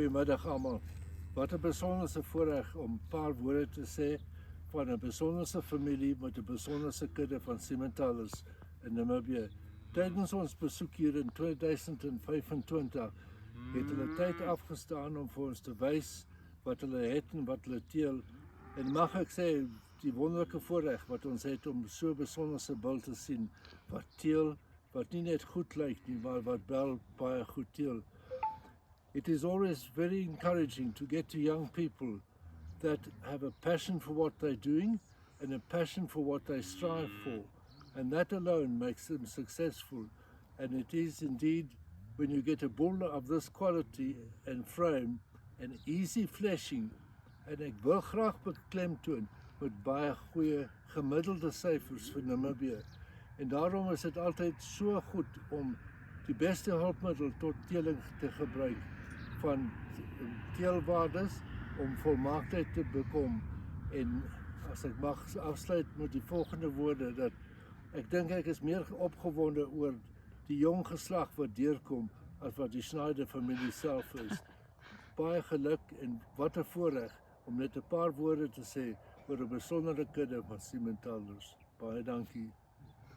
Goeiemiddag almal. Wat 'n besondere voorreg om 'n paar woorde te sê van 'n besondere familie met 'n besondere kudde van Simmentalers in Namibië. Tydens ons besoek hier in 2025 het hulle tyd afgestaan om vir ons te wys wat hulle het en wat hulle teel. En mag ek sê, die wonderlike voorreg wat ons het om so 'n besondere bult te sien wat teel, wat nie net goed lyk nie, maar wat wel baie goed teel. It is always very encouraging to get to young people that have a passion for what they're doing and a passion for what they strive for. And that alone makes them successful. And it is indeed, when you get a bull of this quality and frame and easy fleshing, en ek wil graag beklemtoon met baie goeie gemiddelde syfers vir Namibië. En daarom is dit altyd so goed om die beste hulpmiddel tot teeling te gebruik van teelwaardes om volmaaktheid te bekom. En as ek mag afsluit met die volgende woorde, dat ek dink ek is meer opgewonde oor die jong geslag wat deurkom as wat die Schneider familie self is. Baie geluk en wat 'n voorreg om net 'n paar woorde te sê oor 'n besondere kudde van Simmentalers. Baie dankie.